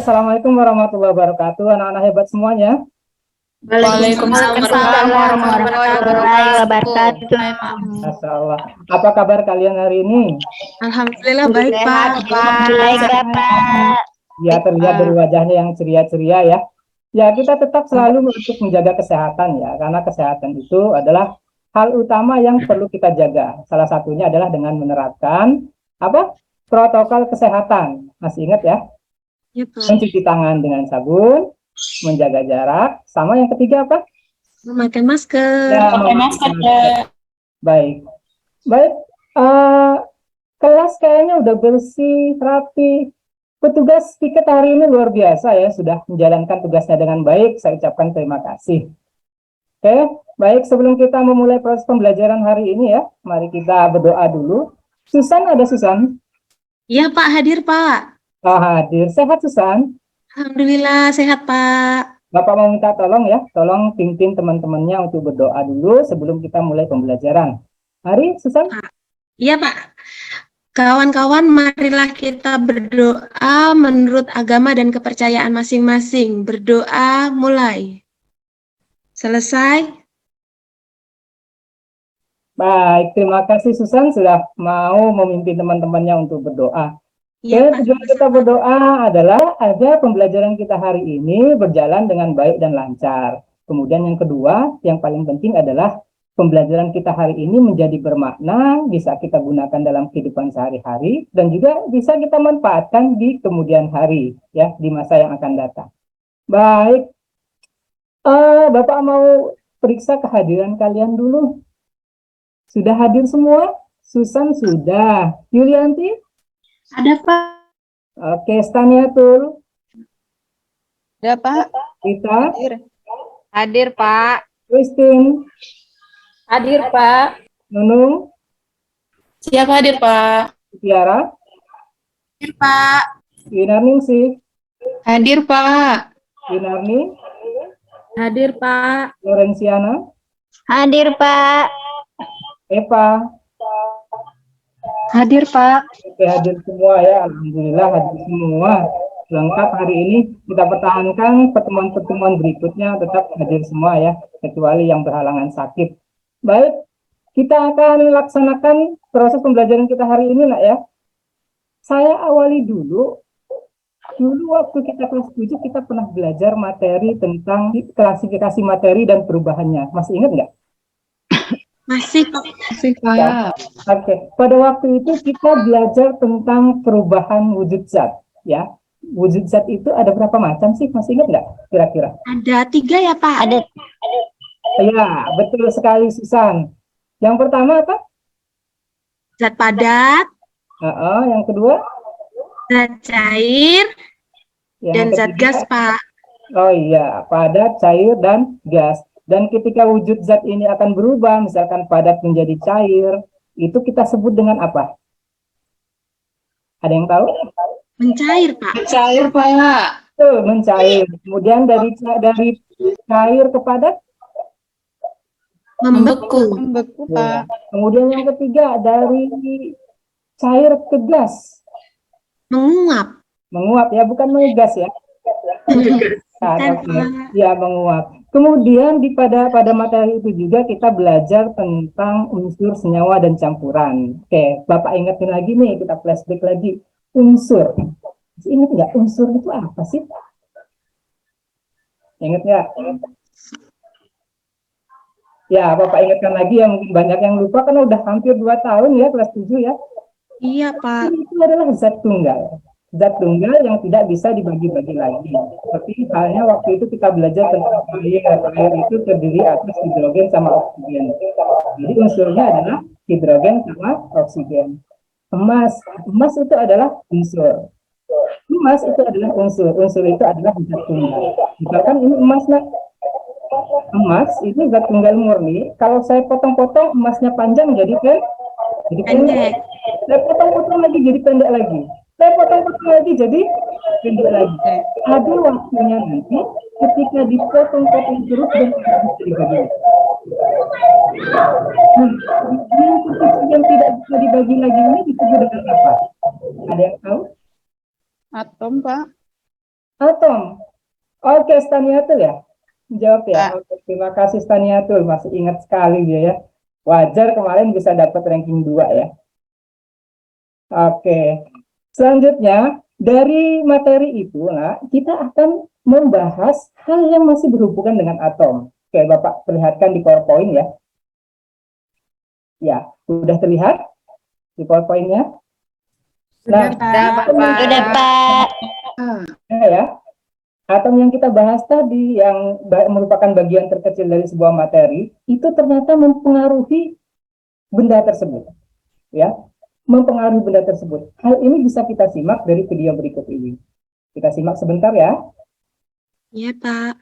Assalamualaikum warahmatullahi wabarakatuh, anak-anak hebat semuanya. Waalaikumsalam warahmatullahi wabarakatuh. Masya Allah. Apa kabar kalian hari ini? Alhamdulillah baik, Pak. Baik, Bapak. Ya, terlihat dari wajahnya yang ceria-ceria ya. Ya, kita tetap selalu untuk menjaga kesehatan ya, karena kesehatan itu adalah hal utama yang perlu kita jaga. Salah satunya adalah dengan menerapkan apa? Protokol kesehatan. Masih ingat ya? Ya, Pak. Mencuci tangan dengan sabun, menjaga jarak, sama yang ketiga apa? Memakai masker. Ya, baik. Baik, kelas kayaknya udah bersih, rapi. Petugas piket hari ini luar biasa ya, sudah menjalankan tugasnya dengan baik. Saya ucapkan terima kasih. Oke, baik, sebelum kita memulai proses pembelajaran hari ini ya, mari kita berdoa dulu. Susan, ada Susan? Iya, Pak, hadir, Pak. Oh, hadir. Sehat, Susan? Alhamdulillah sehat, Pak. Bapak mau minta tolong ya, tolong pimpin teman-temannya untuk berdoa dulu sebelum kita mulai pembelajaran. Mari, Susan. Iya, Pak. Kawan-kawan, marilah kita berdoa menurut agama dan kepercayaan masing-masing. Berdoa mulai. Selesai. Baik, terima kasih Susan sudah mau memimpin teman-temannya untuk berdoa. Iya, Oke, Pak. tujuan kita berdoa adalah agar pembelajaran kita hari ini berjalan dengan baik dan lancar. Kemudian yang kedua, yang paling penting adalah pembelajaran kita hari ini menjadi bermakna, bisa kita gunakan dalam kehidupan sehari-hari, dan juga bisa kita manfaatkan di kemudian hari, ya, di masa yang akan datang. Baik, Bapak mau periksa kehadiran kalian dulu. Sudah hadir semua? Susan sudah. Yulianti? Ada, Pak. Oke, Staniatul. Ada, Pak. Rita? Hadir, Pak. Christine? Hadir, Pak. Nunung? Siap hadir, Pak. Tiara? Hadir, Pak. Winarningsih? Hadir, Pak. Winarni? Hadir, Pak. Lorenciana? Hadir, Pak. Eva? Hadir, Pak. Oke, hadir semua ya. Alhamdulillah hadir semua. Lengkap hari ini. Kita pertahankan pertemuan-pertemuan berikutnya tetap hadir semua ya. Kecuali yang berhalangan sakit. Baik, kita akan laksanakan proses pembelajaran kita hari ini nak ya. Saya awali dulu. Dulu waktu kita kelas 7 kita pernah belajar materi tentang klasifikasi materi dan perubahannya. Masih ingat nggak? Masih, Pak. Masih, Pak. Oke, pada waktu itu kita belajar tentang perubahan wujud zat, ya. Wujud zat itu ada berapa macam sih? Masih ingat nggak kira-kira? Ada 3 ya, Pak? Ada. Ya, betul sekali Susan. Yang pertama apa? Zat padat, Yang kedua? zat cair, Yang dan zat ketiga? gas, Pak. Oh iya, padat, cair, dan gas. Dan ketika wujud zat ini akan berubah, misalkan padat menjadi cair, itu kita sebut dengan apa? Ada yang tahu? Mencair, Pak. Cair, Pak. Tuh, mencair. Kemudian dari cair ke padat? Membeku. Membeku, Ya. Pak. Kemudian yang ketiga, dari cair ke gas. Menguap. Menguap ya, bukan mengegas ya. Nah, Bukan, oke. Pak. Ya, menguap. Kemudian pada materi itu juga kita belajar tentang unsur senyawa dan campuran. Oke, Bapak ingetin lagi nih, kita flashback lagi. Unsur. Ingat nggak unsur itu apa sih? Ingat nggak? Ya, Bapak ingatkan lagi ya, mungkin banyak yang lupa karena udah hampir 2 tahun ya, kelas 7 ya. Iya, Pak. Itu adalah zat tunggal. Zat tunggal yang tidak bisa dibagi-bagi lagi. Seperti halnya waktu itu kita belajar tentang air. Air itu terdiri atas hidrogen sama oksigen. Jadi unsurnya adalah hidrogen sama oksigen. Emas itu adalah unsur. Emas itu adalah unsur. Unsur itu adalah zat tunggal. Misalkan ini emas, nak. Emas itu zat tunggal murni. Kalau saya potong-potong emasnya panjang jadi pendek. Saya potong-potong lagi jadi pendek lagi. Saya potong-potong lagi jadi pendek lagi. Ada waktunya nanti ketika dipotong-potong terus dan tidak bisa dibagi. Yang tidak bisa dibagi lagi ini disebut dengan apa? Ada yang tahu? Atom, Pak. Atom. Oke, Staniatul ya? Jawab ya. Pak. Oke, terima kasih Staniatul. Masih ingat sekali dia ya. Wajar kemarin bisa dapat ranking 2 ya. Oke. Selanjutnya, dari materi itu, nah, kita akan membahas hal yang masih berhubungan dengan atom. Oke, Bapak perlihatkan di PowerPoint ya. Ya, sudah terlihat di PowerPoint-nya? Nah, Sudah, Pak. ya, atom yang kita bahas tadi yang merupakan bagian terkecil dari sebuah materi itu ternyata mempengaruhi benda tersebut, ya, mempengaruhi benda tersebut. Hal ini bisa kita simak dari video berikut ini. Kita simak sebentar ya. Iya, Pak.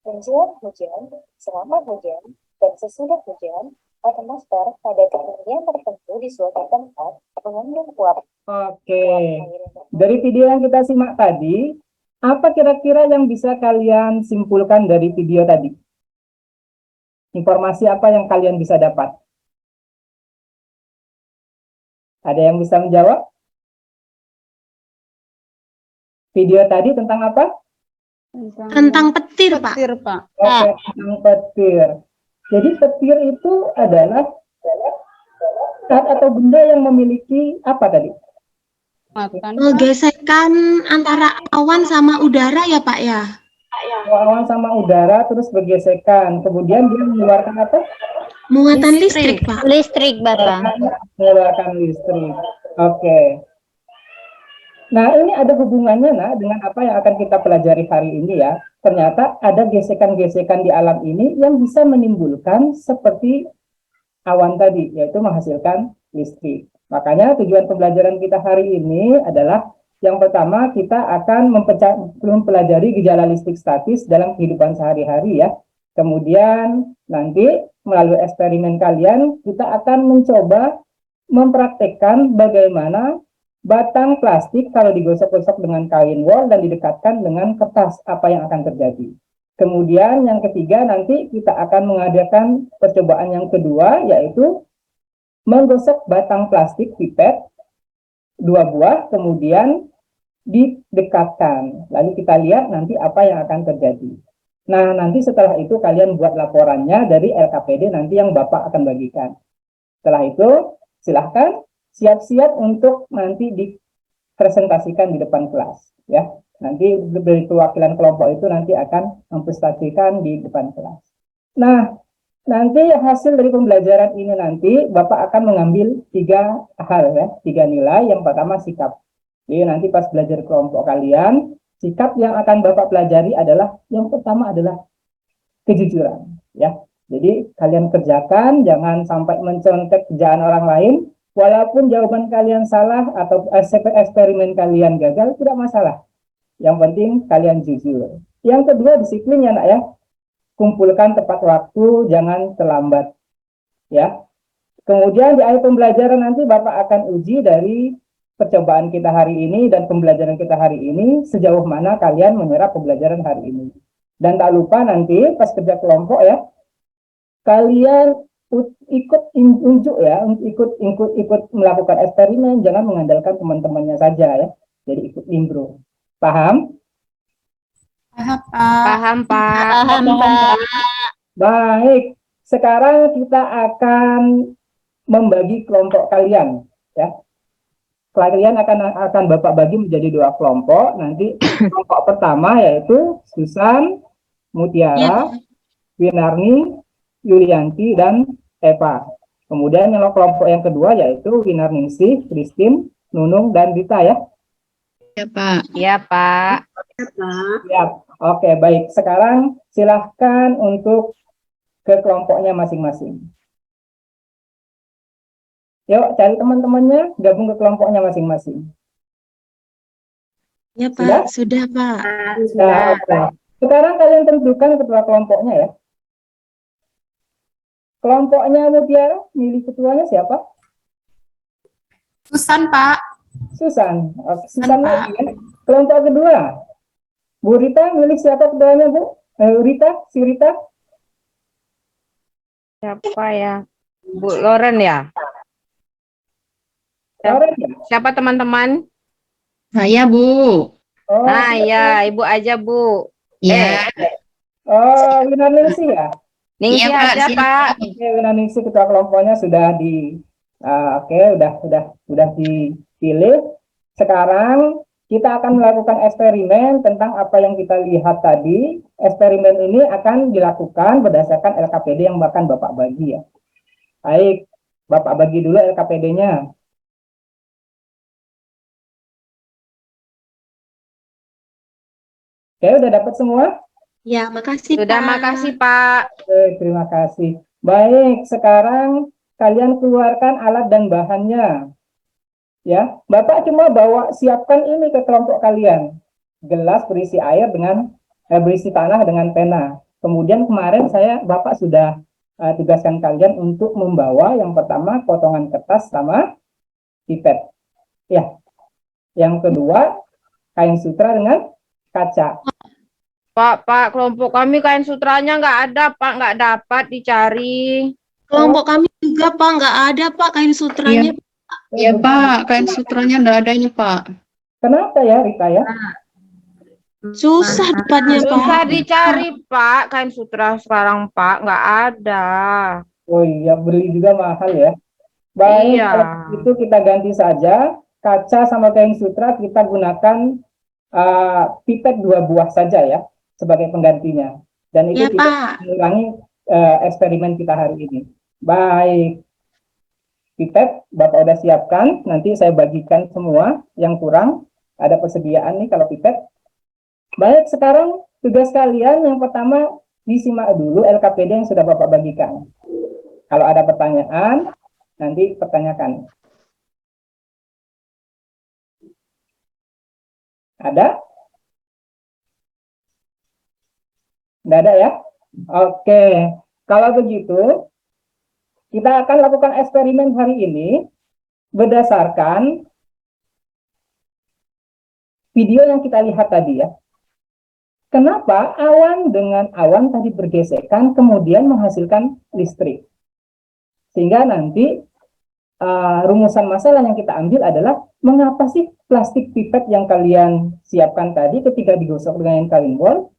Menjelang hujan, selama hujan, dan sesudah hujan, atmosfer pada ketinggian tertentu di suatu tempat mengandung uap Oke, air. dari video yang kita simak tadi, apa kira-kira yang bisa kalian simpulkan dari video tadi? Informasi apa yang kalian bisa dapat? Ada yang bisa menjawab? Video tadi tentang apa? Tentang petir, Pak. Oke, tentang petir. Jadi petir itu adalah zat atau benda yang memiliki apa tadi? Gesekan antara awan sama udara ya, Pak ya? Awan sama udara terus bergesekan. Kemudian dia mengeluarkan apa? Muatan listrik, Pak. Listrik, Bapak. Mengeluarkan listrik. Oke. Nah, ini ada hubungannya dengan apa yang akan kita pelajari hari ini ya. Ternyata ada gesekan-gesekan di alam ini yang bisa menimbulkan seperti awan tadi, yaitu menghasilkan listrik. Makanya tujuan pembelajaran kita hari ini adalah yang pertama kita akan mempelajari gejala listrik statis dalam kehidupan sehari-hari ya. Kemudian nanti melalui eksperimen kalian kita akan mencoba mempraktekkan bagaimana batang plastik kalau digosok-gosok dengan kain wol dan didekatkan dengan kertas, apa yang akan terjadi. Kemudian yang ketiga nanti kita akan mengadakan percobaan yang kedua, yaitu menggosok batang plastik pipet 2 buah, kemudian didekatkan. Lalu kita lihat nanti apa yang akan terjadi. Nah, nanti setelah itu kalian buat laporannya dari LKPD nanti yang Bapak akan bagikan. Setelah itu, silahkan siap-siap untuk nanti dipresentasikan di depan kelas. Ya, nanti dari perwakilan kelompok itu nanti akan mempresentasikan di depan kelas. Nah, nanti hasil dari pembelajaran ini nanti Bapak akan mengambil 3 hal ya, 3 nilai. Yang pertama sikap. Jadi nanti pas belajar kelompok kalian, sikap yang akan Bapak pelajari adalah yang pertama adalah kejujuran ya. Jadi kalian kerjakan, jangan sampai mencontek kerjaan orang lain, walaupun jawaban kalian salah atau eksperimen kalian gagal, tidak masalah. Yang penting kalian jujur. Yang kedua disiplin ya nak ya. Kumpulkan tepat waktu, jangan terlambat. Ya. Kemudian di akhir pembelajaran nanti Bapak akan uji dari percobaan kita hari ini dan pembelajaran kita hari ini, sejauh mana kalian menyerap pembelajaran hari ini. Dan tak lupa nanti pas kerja kelompok ya, kalian ikut unjuk ya, ikut melakukan eksperimen, jangan mengandalkan teman-temannya saja ya. Jadi ikut imbro. Paham? Paham, Pak. Baik, sekarang kita akan membagi kelompok kalian ya. Kalian akan Bapak bagi menjadi 2 kelompok. Nanti kelompok pertama yaitu Susan, Mutiara, Winarni, Yulianti, dan Eva. Kemudian yang kelompok yang kedua yaitu Winarningsih, Christine, Nunung, dan Rita ya. Iya, Pak. Iya, Pak. Ya, oke, baik. Sekarang silahkan untuk ke kelompoknya masing-masing. Yuk, cari teman-temannya, gabung ke kelompoknya masing-masing. Ya, Pak. Sudah, Pak. Nah, oke. Sekarang kalian tentukan ketua kelompoknya ya. Kelompoknya Mutiara, milih ketuanya siapa? Susan, Pak. Susan. Oke, Susan lagi ya. Kelompok kedua, Bu Rita, milih siapa ketuanya, Bu? Rita, si Rita? Siapa ya? Bu Loren ya? Loren ya? Siapa teman-teman? Saya, Bu. Oh, Nah, ya, Ibu aja, Bu. Iya. oh, Winaningsi ya? Ningsi Iya, Pak. ada, Siap. Pak. Oke, Winaningsi ketua kelompoknya sudah oke, udah dipilih. Sekarang kita akan melakukan eksperimen tentang apa yang kita lihat tadi. Eksperimen ini akan dilakukan berdasarkan LKPD yang bahkan Bapak bagi ya. Baik, Bapak bagi dulu LKPD-nya. Oke, udah dapat semua? Ya, makasih Sudah, Pak. makasih, Pak. Oke, terima kasih. Baik, sekarang kalian keluarkan alat dan bahannya. Ya, Bapak cuma siapkan ini ke kelompok kalian. Gelas berisi air berisi tanah dengan pena. Kemudian kemarin Bapak sudah tugaskan kalian untuk membawa yang pertama potongan kertas sama pipet. Ya. Yang kedua kain sutra dengan kaca. Pak, kelompok kami kain sutranya nggak ada, Pak. Nggak dapat dicari. Kelompok kami juga Pak, nggak ada Pak kain sutranya. Iya, Pak. Kain sutranya enggak ada ini, Pak. Kenapa ya, Rita ya? Susah dapatnya Pak. Susah dicari, Pak. Kain sutra sekarang, Pak. Nggak ada. Oh iya, beli juga mahal ya. Baik, Iya. kalau itu kita ganti saja kaca sama kain sutra, kita gunakan pipet 2 buah saja ya sebagai penggantinya. Dan itu Ya tidak Pak. mengurangi eksperimen kita hari ini. Baik, pipet Bapak udah siapkan, nanti saya bagikan semua yang kurang. Ada persediaan nih kalau pipet. Baik, sekarang tugas kalian yang pertama disimak dulu LKPD yang sudah Bapak bagikan. Kalau ada pertanyaan, nanti pertanyakan. Ada? Nggak ada ya? Oke. Kalau begitu, kita akan lakukan eksperimen hari ini berdasarkan video yang kita lihat tadi ya. Kenapa awan dengan awan tadi bergesekan kemudian menghasilkan listrik? Sehingga nanti rumusan masalah yang kita ambil adalah mengapa sih plastik pipet yang kalian siapkan tadi ketika digosok dengan kain wol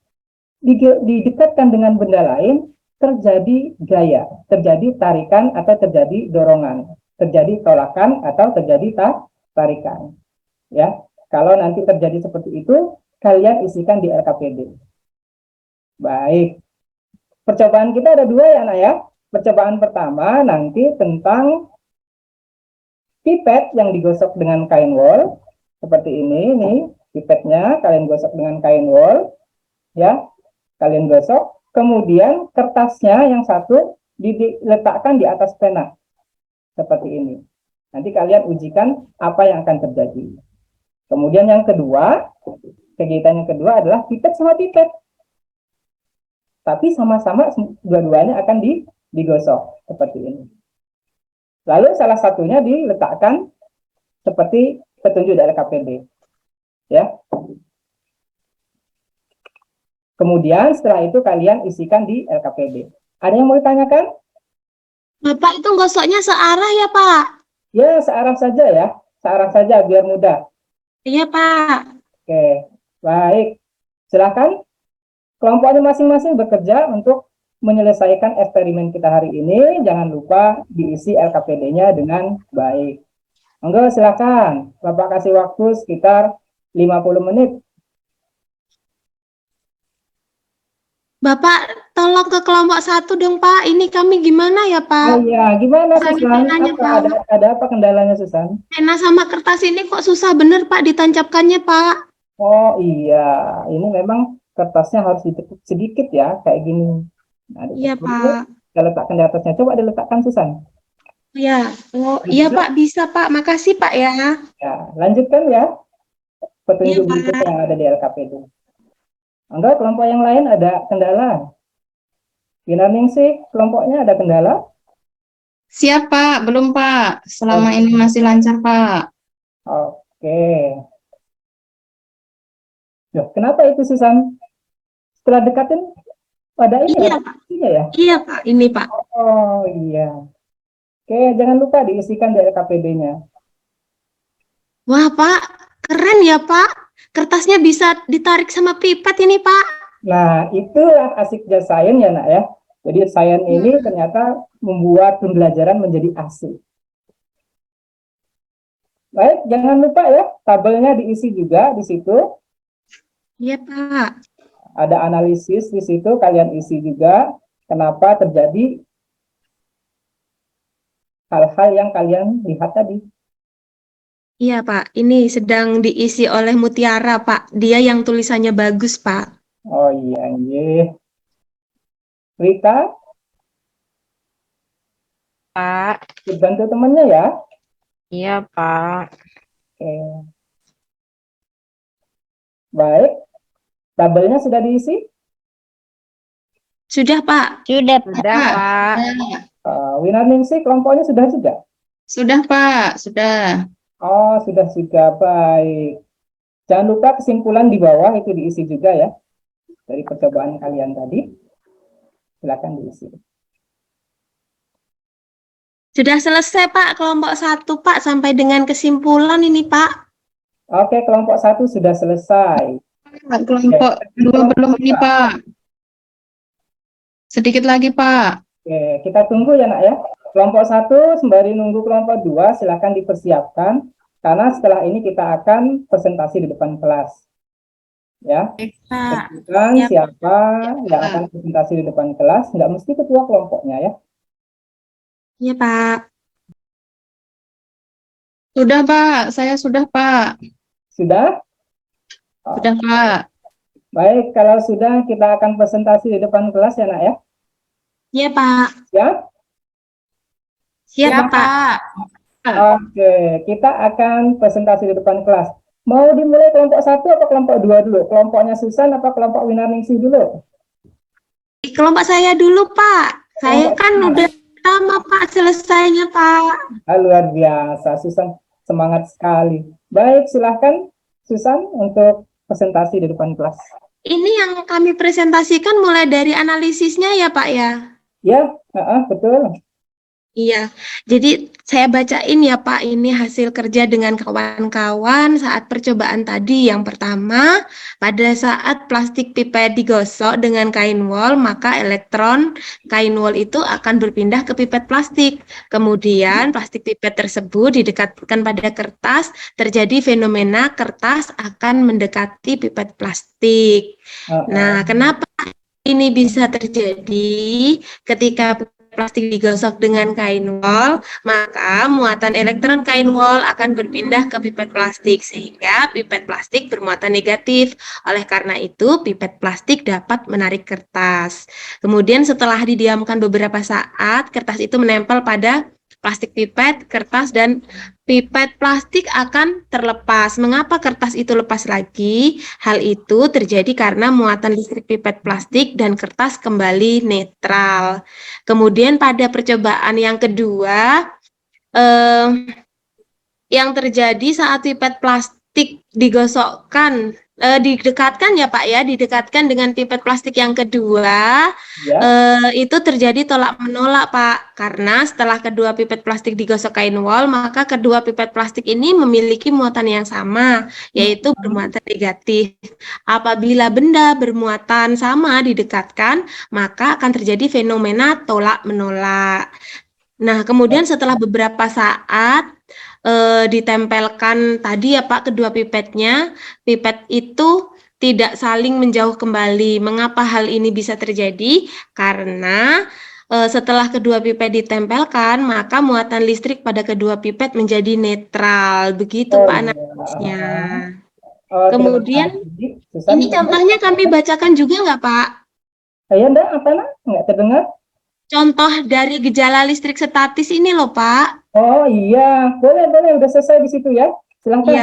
didekatkan dengan benda lain terjadi gaya, terjadi tarikan atau terjadi dorongan, terjadi tolakan atau terjadi tarikan. Ya, kalau nanti terjadi seperti itu, kalian isikan di LKPD. Baik, percobaan kita ada 2 ya anak ya. Percobaan pertama nanti tentang pipet yang digosok dengan kain wol seperti ini nih, pipetnya kalian gosok dengan kain wol ya, kalian gosok, kemudian kertasnya yang satu diletakkan di atas pena seperti ini. Nanti kalian ujikan apa yang akan terjadi. Kemudian yang kedua, kegiatan yang kedua adalah pipet sama pipet, tapi sama-sama dua-duanya akan digosok seperti ini. Lalu salah satunya diletakkan seperti petunjuk dari LKPD. Ya. Kemudian setelah itu kalian isikan di LKPD. Ada yang mau ditanyakan? Bapak itu gosoknya searah ya Pak? Ya, searah saja ya. Searah saja biar mudah. Iya Pak. Oke, baik. Silakan kelompoknya masing-masing bekerja untuk menyelesaikan eksperimen kita hari ini. Jangan lupa diisi LKPD-nya dengan baik. Monggo silakan. Bapak kasih waktu sekitar 50 menit. Bapak tolong ke kelompok 1 dong Pak. Ini kami gimana ya Pak? Oh iya, gimana Kami Susan? penanya, Pak. Ada apa kendalanya Susan? Pena sama kertas ini kok susah bener Pak ditancapkannya Pak. Oh iya, ini memang kertasnya harus ditekuk sedikit ya, kayak gini. Nah, Iya ditekuk, Pak. kita letakkan di atasnya. Coba diletakkan Susan. Ya. Oh iya Pak, bisa Pak. Makasih Pak ya. Ya, lanjutkan ya. Petunjuk Iya, Pak. berikutnya yang ada di LKPD. Enggak, kelompok yang lain ada kendala. Winaningsih, kelompoknya ada kendala? Siap, Pak. Belum, Pak. Selama ini masih lancar, Pak. Oke. Loh, kenapa itu Susan? Setelah dekatin, ada ini Iya, ya? Pak. Ya? Iya Pak, ini Pak. Oh iya. Oke, jangan lupa diisikan di LKPD-nya. Wah Pak, keren ya Pak. kertasnya bisa ditarik sama pipet ini, Pak. Nah, itulah asiknya sains ya, Nak ya. Jadi sains ini ternyata membuat pembelajaran menjadi asik. Baik, jangan lupa ya, tabelnya diisi juga di situ. Iya, Pak. Ada analisis di situ, kalian isi juga kenapa terjadi hal-hal yang kalian lihat tadi. Iya, Pak. Ini sedang diisi oleh Mutiara, Pak. Dia yang tulisannya bagus, Pak. Oh iya, iya. Rita, Pak. bantu temannya ya. Iya, Pak. Oke. Baik, tabelnya sudah diisi? Sudah, Pak. Sudah, Pak. Pak. Winaningsih kelompoknya sudah juga? Sudah, Pak. Sudah. Oh, sudah juga. Baik. Jangan lupa kesimpulan di bawah itu diisi juga ya. Dari percobaan kalian tadi. Silakan diisi. Sudah selesai, Pak. Kelompok 1, Pak. Sampai dengan kesimpulan ini, Pak. Oke, kelompok 1 sudah selesai. Kelompok 2 belum ini, Pak. Sedikit lagi, Pak. Oke, kita tunggu ya, Nak ya. Kelompok 1 sembari nunggu kelompok 2, silakan dipersiapkan. Karena setelah ini kita akan presentasi di depan kelas. Ya, Pak. tentukan Ya. siapa yang akan presentasi di depan kelas. Nggak mesti ketua kelompoknya ya. Iya, Pak. Sudah, Pak. Saya sudah, Pak. Sudah? Sudah, Pak. Baik, kalau sudah kita akan presentasi di depan kelas ya, Nak ya. Iya, Pak. Siap? Siap, Pak. Oke, kita akan presentasi di depan kelas. Mau dimulai kelompok 1 atau kelompok 2 dulu? Kelompoknya Susan apa kelompok Winaningsih dulu? Kelompok saya dulu, Pak. Saya kan udah lama, Pak, selesainya, Pak. Luar biasa, Susan semangat sekali. Baik, silahkan Susan untuk presentasi di depan kelas. Ini yang kami presentasikan mulai dari analisisnya ya, Pak ya? Ya, betul. Iya, jadi saya bacain ya Pak, ini hasil kerja dengan kawan-kawan saat percobaan tadi. Yang pertama, pada saat plastik pipet digosok dengan kain wol, maka elektron kain wol itu akan berpindah ke pipet plastik. Kemudian plastik pipet tersebut didekatkan pada kertas, terjadi fenomena kertas akan mendekati pipet plastik. Nah, kenapa ini bisa terjadi ketika plastik digosok dengan kain wol, maka muatan elektron kain wol akan berpindah ke pipet plastik sehingga pipet plastik bermuatan negatif. Oleh karena itu, pipet plastik dapat menarik kertas. Kemudian setelah didiamkan beberapa saat, kertas itu menempel pada plastik pipet, kertas, dan pipet plastik akan terlepas. Mengapa kertas itu lepas lagi? Hal itu terjadi karena muatan listrik pipet plastik dan kertas kembali netral. Kemudian pada percobaan yang kedua, yang terjadi saat pipet plastik digosokkan, didekatkan ya Pak ya, didekatkan dengan pipet plastik yang kedua, Ya. itu terjadi tolak menolak Pak, karena setelah kedua pipet plastik digosok kain wol, maka kedua pipet plastik ini memiliki muatan yang sama, yaitu bermuatan negatif. Apabila benda bermuatan sama didekatkan, maka akan terjadi fenomena tolak menolak. Nah, kemudian setelah beberapa saat ditempelkan tadi ya Pak kedua pipetnya, pipet itu tidak saling menjauh kembali. Mengapa hal ini bisa terjadi? Karena setelah kedua pipet ditempelkan, maka muatan listrik pada kedua pipet menjadi netral. Begitu Pak analisisnya. Kemudian ini contohnya kami bacakan juga nggak Pak? Saya apa nak? Nggak terdengar? Contoh dari gejala listrik statis ini loh Pak. Oh iya, boleh, udah selesai di situ ya. Silahkan.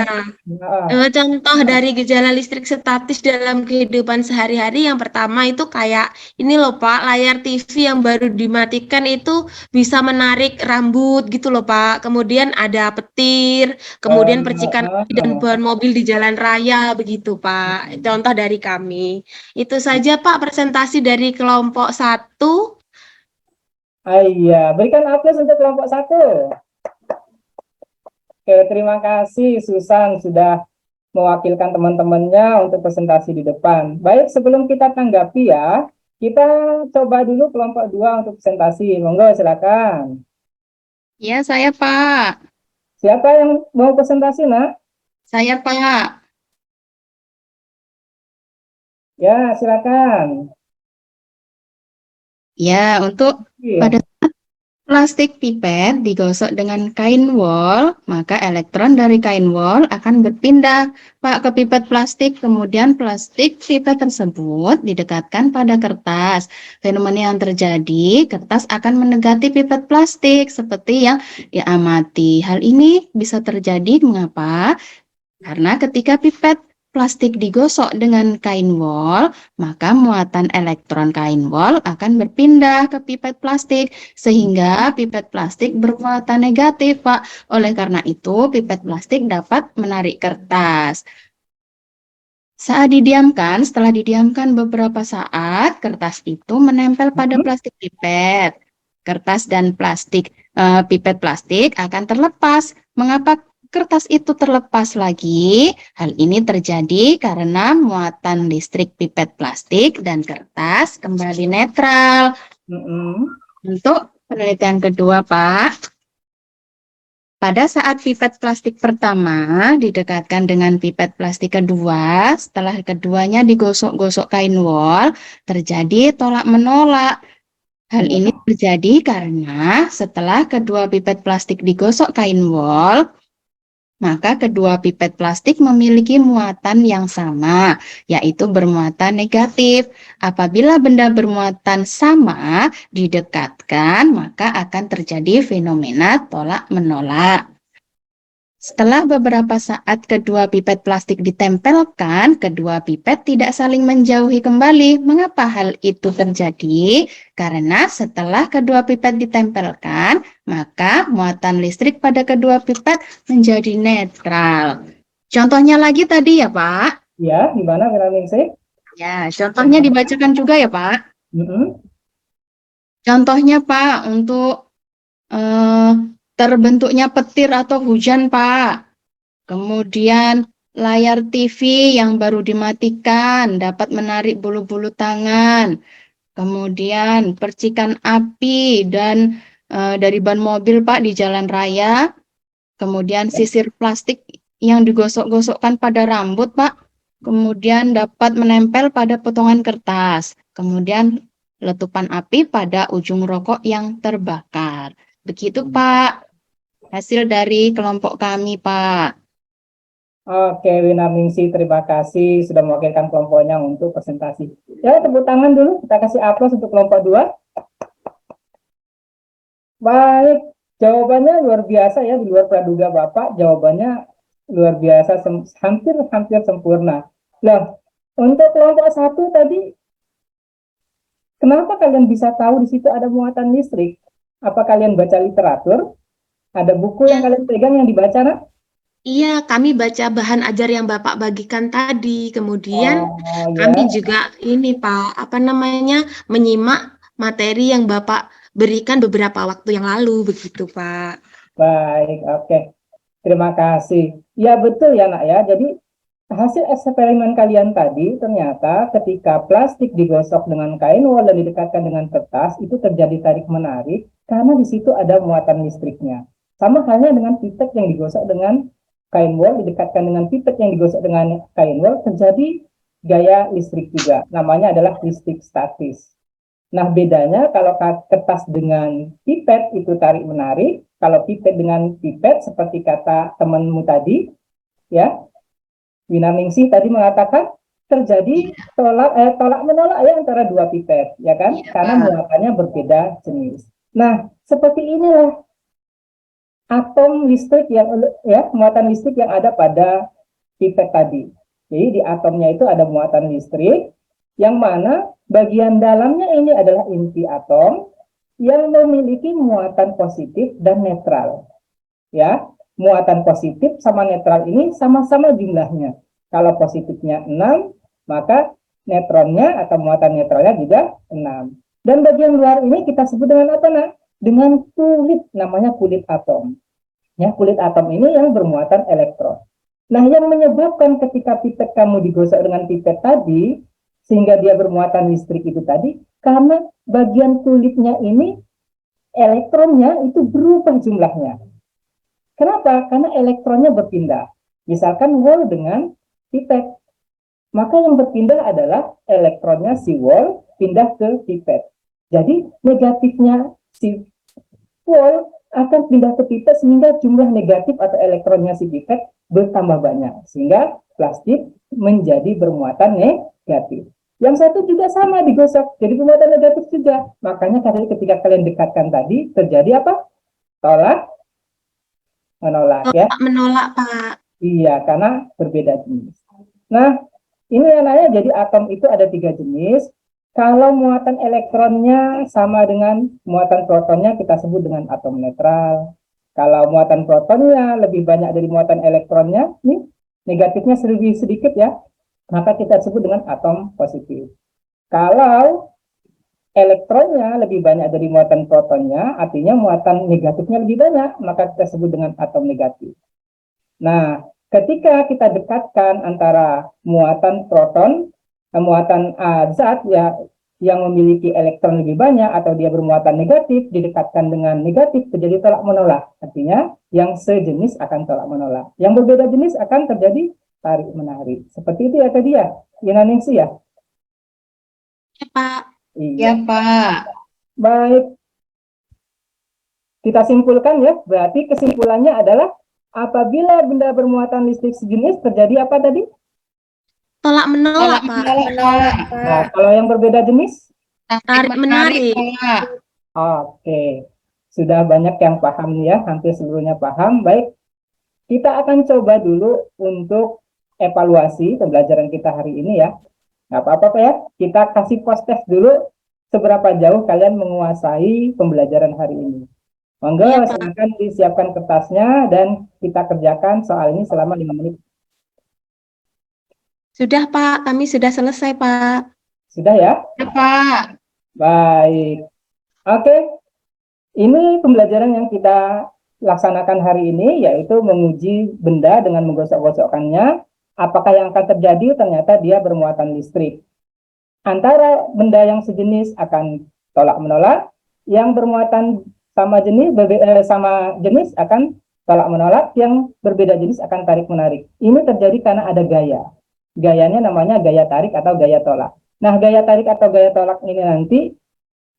Iya. Contoh dari gejala listrik statis dalam kehidupan sehari-hari yang pertama itu kayak ini loh Pak, layar TV yang baru dimatikan itu bisa menarik rambut gitu loh Pak. Kemudian ada petir, kemudian percikan api dan ban mobil di jalan raya begitu Pak. Contoh dari kami. Itu saja Pak presentasi dari kelompok 1. Iya, berikan aplaus untuk kelompok 1. Oke, terima kasih Susan sudah mewakilkan teman-temannya untuk presentasi di depan. Baik, sebelum kita tanggapi ya, kita coba dulu kelompok 2 untuk presentasi. Monggo, silakan. Ya, saya Pak. Siapa yang mau presentasi, nak? Saya Pak. Ya, silakan. Ya, untuk Iya. pada plastik pipet digosok dengan kain wol, maka elektron dari kain wol akan berpindah, Pak, ke pipet plastik. Kemudian plastik pipet tersebut didekatkan pada kertas. Fenomena yang terjadi, kertas akan mendekati pipet plastik seperti yang diamati. Hal ini bisa terjadi mengapa? Karena ketika pipet plastik digosok dengan kain wol, maka muatan elektron kain wol akan berpindah ke pipet plastik, sehingga pipet plastik bermuatan negatif, Pak. Oleh karena itu, pipet plastik dapat menarik kertas. Setelah didiamkan beberapa saat, kertas itu menempel pada plastik pipet. Kertas dan pipet plastik akan terlepas. Mengapa kertas itu terlepas lagi? Hal ini terjadi karena muatan listrik pipet plastik dan kertas kembali netral. Untuk penelitian kedua, Pak. Pada saat pipet plastik pertama didekatkan dengan pipet plastik kedua, setelah keduanya digosok-gosok kain wol, terjadi tolak-menolak. Hal ini terjadi karena setelah kedua pipet plastik digosok kain wol, maka kedua pipet plastik memiliki muatan yang sama, yaitu bermuatan negatif. Apabila benda bermuatan sama didekatkan, maka akan terjadi fenomena tolak-menolak. Setelah beberapa saat kedua pipet plastik ditempelkan, kedua pipet tidak saling menjauhi kembali. Mengapa hal itu terjadi? Karena setelah kedua pipet ditempelkan, maka muatan listrik pada kedua pipet menjadi netral. Contohnya lagi tadi ya, Pak? Ya, gimana Minaningsih? Ya, contohnya dibacakan juga ya, Pak? Contohnya, Pak, untuk terbentuknya petir atau hujan, Pak. Kemudian layar TV yang baru dimatikan dapat menarik bulu-bulu tangan. Kemudian percikan api dan dari ban mobil, Pak, di jalan raya. Kemudian sisir plastik yang digosok-gosokkan pada rambut, Pak. Kemudian dapat menempel pada potongan kertas. Kemudian letupan api pada ujung rokok yang terbakar. Begitu, Pak. Hasil dari kelompok kami, Pak. Oke, Winaningsih, terima kasih sudah mewakilkan kelompoknya untuk presentasi. Ya, tepuk tangan dulu. Kita kasih aplaus untuk kelompok 2. Baik, jawabannya luar biasa ya, di luar praduga Bapak. Jawabannya luar biasa, hampir sempurna. Nah, untuk kelompok 1 tadi, kenapa kalian bisa tahu di situ ada muatan listrik? Apa kalian baca literatur? Ada buku yang kalian pegang yang dibaca, nak? Iya, kami baca bahan ajar yang Bapak bagikan tadi. Kemudian kami juga ini Pak, menyimak materi yang Bapak berikan beberapa waktu yang lalu, begitu Pak. Baik, oke. Terima kasih. Ya betul ya nak ya. Jadi hasil eksperimen kalian tadi ternyata ketika plastik digosok dengan kain wol dan didekatkan dengan kertas itu terjadi tarik menarik karena di situ ada muatan listriknya. Sama halnya dengan pipet yang digosok dengan kain wol didekatkan dengan pipet yang digosok dengan kain wol terjadi gaya listrik juga. Namanya adalah listrik statis. Nah bedanya kalau kertas dengan pipet itu tarik menarik, kalau pipet dengan pipet seperti kata temanmu tadi, ya Winaningsih tadi mengatakan terjadi tolak menolak ya antara dua pipet, ya kan? Karena muatannya berbeda jenis. Nah seperti inilah atom listrik muatan listrik yang ada pada pipet tadi. Jadi di atomnya itu ada muatan listrik yang mana bagian dalamnya ini adalah inti atom yang memiliki muatan positif dan netral. Ya, muatan positif sama netral ini sama-sama jumlahnya. Kalau positifnya 6, maka netronnya atau muatan netralnya juga 6. Dan bagian luar ini kita sebut dengan apa, nak? Dengan kulit, namanya kulit atom. Ya, kulit atom ini yang bermuatan elektron. Nah, yang menyebabkan ketika pipet kamu digosok dengan pipet tadi, sehingga dia bermuatan listrik itu tadi, karena bagian kulitnya ini, elektronnya itu berubah jumlahnya. Kenapa? Karena elektronnya berpindah. Misalkan wol dengan pipet. Maka yang berpindah adalah elektronnya si wol pindah ke pipet. Jadi negatifnya si wol akan pindah ke pipet sehingga jumlah negatif atau elektronnya si pipet bertambah banyak. Sehingga plastik menjadi bermuatan negatif. Yang satu juga sama digosok, jadi bermuatan negatif juga. Makanya ketika kalian dekatkan tadi, terjadi apa? Tolak menolak ya. Menolak, Pak. Iya, karena berbeda jenis. Nah, ini anaknya jadi atom itu ada 3 jenis. Kalau muatan elektronnya sama dengan muatan protonnya kita sebut dengan atom netral. Kalau muatan protonnya lebih banyak dari muatan elektronnya, nih negatifnya lebih sedikit ya, maka kita sebut dengan atom positif. Kalau elektronnya lebih banyak dari muatan protonnya, artinya muatan negatifnya lebih banyak, maka kita sebut dengan atom negatif. Nah, ketika kita dekatkan antara muatan proton, muatan zat ya yang memiliki elektron lebih banyak atau dia bermuatan negatif, didekatkan dengan negatif, terjadi tolak menolak. Artinya, yang sejenis akan tolak menolak. Yang berbeda jenis akan terjadi tarik menarik. Seperti itu ya tadi ya, Ningsi ya? Ya, Pak. Ya, Pak. Baik, kita simpulkan ya, berarti kesimpulannya adalah apabila benda bermuatan listrik sejenis terjadi apa tadi? Tolak menolak, Pak. Menolak. Nah, kalau yang berbeda jenis? Tarik menarik. Pak. Oke, sudah banyak yang paham ya, hampir seluruhnya paham. Baik, kita akan coba dulu untuk evaluasi pembelajaran kita hari ini ya. Nggak apa-apa ya, kita kasih post-test dulu seberapa jauh kalian menguasai pembelajaran hari ini. Monggo, Iya, Pak. silakan disiapkan kertasnya dan kita kerjakan soal ini selama 5 menit. Sudah, Pak. Kami sudah selesai, Pak. Sudah ya? Ya, Pak. Baik. Oke, ini pembelajaran yang kita laksanakan hari ini, yaitu menguji benda dengan menggosok-gosokkannya. Apakah yang akan terjadi? Ternyata dia bermuatan listrik. Antara benda yang sejenis akan tolak menolak, yang bermuatan sama jenis akan tolak menolak, yang berbeda jenis akan tarik menarik. Ini terjadi karena ada gaya. Gayanya namanya gaya tarik atau gaya tolak. Nah, gaya tarik atau gaya tolak ini nanti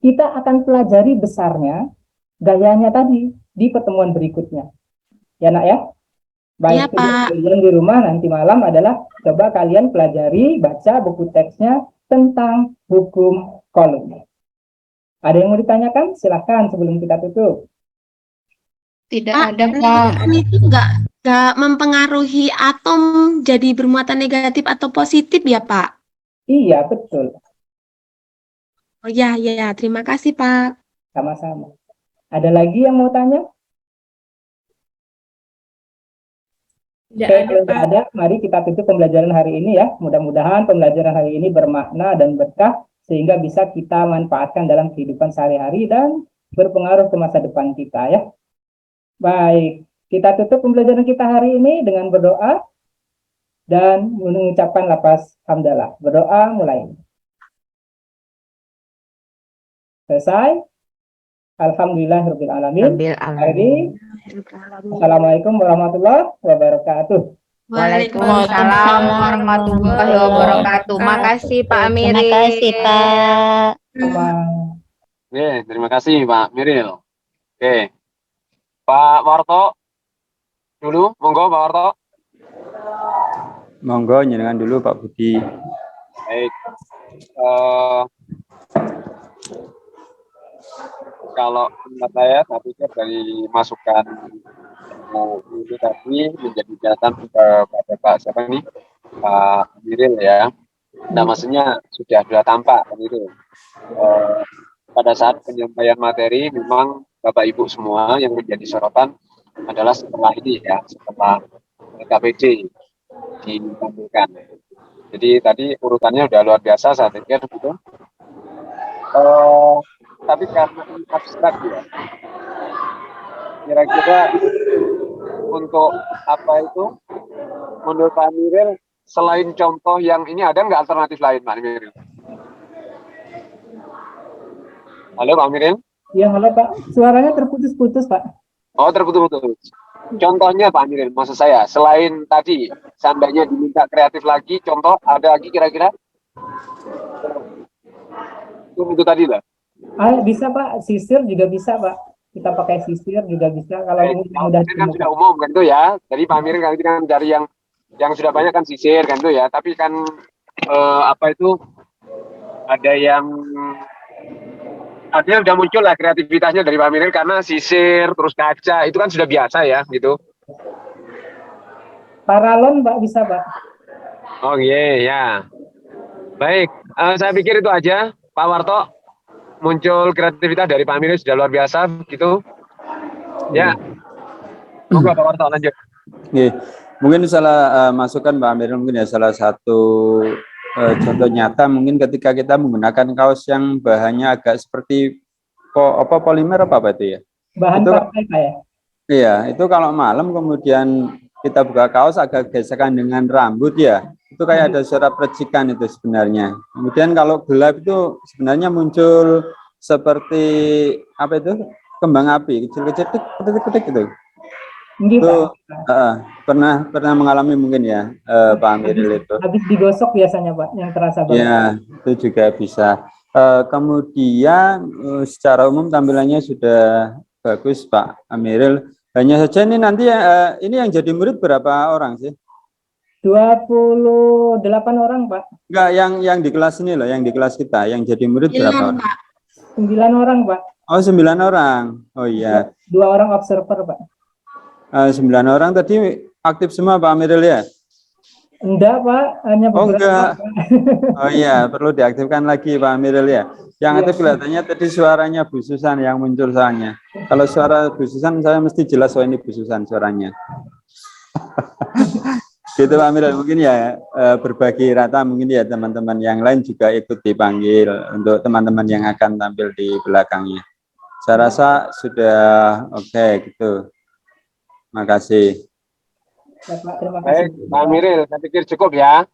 kita akan pelajari besarnya gayanya tadi di pertemuan berikutnya. Ya, Nak ya? Baik, Ya, Pak. kalian di rumah nanti malam adalah coba kalian pelajari, baca buku teksnya tentang hukum Coulomb. Ada yang mau ditanyakan? Silahkan sebelum kita tutup. Tidak Pak, ada, Pak. itu nggak mempengaruhi atom jadi bermuatan negatif atau positif ya, Pak? Iya, betul. Oh ya, ya. Terima kasih, Pak. Sama-sama. Ada lagi yang mau tanya? Tidak Oke, ada, kalau tidak ada, mari kita tutup pembelajaran hari ini ya. Mudah-mudahan pembelajaran hari ini bermakna dan berkah sehingga bisa kita manfaatkan dalam kehidupan sehari-hari dan berpengaruh ke masa depan kita ya. Baik, kita tutup pembelajaran kita hari ini dengan berdoa dan mengucapkan lafaz hamdalah. Berdoa mulai. Selesai. Alhamdulillahirrahmanirrahim. Assalamualaikum warahmatullahi wabarakatuh. Waalaikumsalam warahmatullahi wabarakatuh. Makasih Pak Miril. Terima kasih, Pak. Oke, terima kasih Pak Miril. Oke, Pak Warto dulu, monggo Pak Warto. Monggo nyenengan dulu Pak Budi. Baik. Kalau menurut saya pikir dari masukan itu tadi menjadi catatan kepada Pak siapa nih, Pak Miril ya. Nah, maksudnya sudah tampak kan itu. Pada saat penyampaian materi memang Bapak Ibu semua yang menjadi sorotan adalah setelah ini ya, setelah KPD ditampilkan. Jadi tadi urutannya udah luar biasa saya pikir gitu. Tapi karena ini abstrak ya, kira-kira untuk apa itu menurut Pak Amiril, selain contoh yang ini ada nggak alternatif lain, Pak Amiril? Halo, Pak Amiril? Ya, halo Pak. Suaranya terputus-putus, Pak. Oh, terputus-putus. Contohnya, Pak Amiril, maksud saya, selain tadi, seandainya diminta kreatif lagi, contoh ada lagi kira-kira? Itu tadi lah. Bisa Pak, sisir juga bisa Pak. Kita pakai sisir juga bisa kalau mudah Kan sudah umum kan itu ya. Jadi Pak Amiril kan dari yang sudah banyak kan sisir kan itu ya. Tapi kan apa itu ada yang sudah muncul lah kreativitasnya dari Pak Amiril karena sisir terus kaca itu kan sudah biasa ya gitu. Paralon Pak bisa Pak. Oh iya ya. Baik, saya pikir itu aja Pak Warto. Muncul kreativitas dari Pak Amiril sudah luar biasa gitu. Ya. Moga Pak Warto lanjut. Oke. Mungkin salah masukan Pak Amiril mungkin ya salah satu contoh nyata mungkin ketika kita menggunakan kaos yang bahannya agak seperti polimer apa itu ya? Bahan itu, pakai Pak ya? Iya, itu kalau malam kemudian kita buka kaos agak gesekan dengan rambut ya. Itu kayak ada suara percikan itu sebenarnya. Kemudian kalau gelap itu sebenarnya muncul seperti apa itu? Kembang api kecil-kecil ketik-ketik gitu. Itu pernah mengalami mungkin ya Pak Amiril itu. Habis digosok biasanya Pak yang terasa banget. Ya, itu juga bisa. Kemudian secara umum tampilannya sudah bagus Pak Amiril. Hanya saja ini nanti ini yang jadi murid berapa orang sih? 28 orang Pak. Enggak, yang di kelas ini loh, yang di kelas kita, yang jadi murid berapa orang? Pak. 9 orang Pak. Oh, 9 orang. Oh iya. 2 orang observer Pak. 9 orang tadi aktif semua Pak Amiril ya? Enggak Pak, hanya beberapa. Oh enggak. Pak. Oh iya, perlu diaktifkan lagi Pak Amiril ya. Yang itu kelihatannya tadi suaranya Bu Susan yang muncul soalnya. Kalau suara Bu Susan saya mesti jelas ini Bu Susan suaranya. Gitu Pak Amiril, mungkin ya berbagi rata mungkin ya teman-teman yang lain juga ikut dipanggil untuk teman-teman yang akan tampil di belakangnya. Saya rasa sudah oke gitu. Makasih. Ya, Pak, terima kasih. Baik, Pak Amiril, saya pikir cukup ya.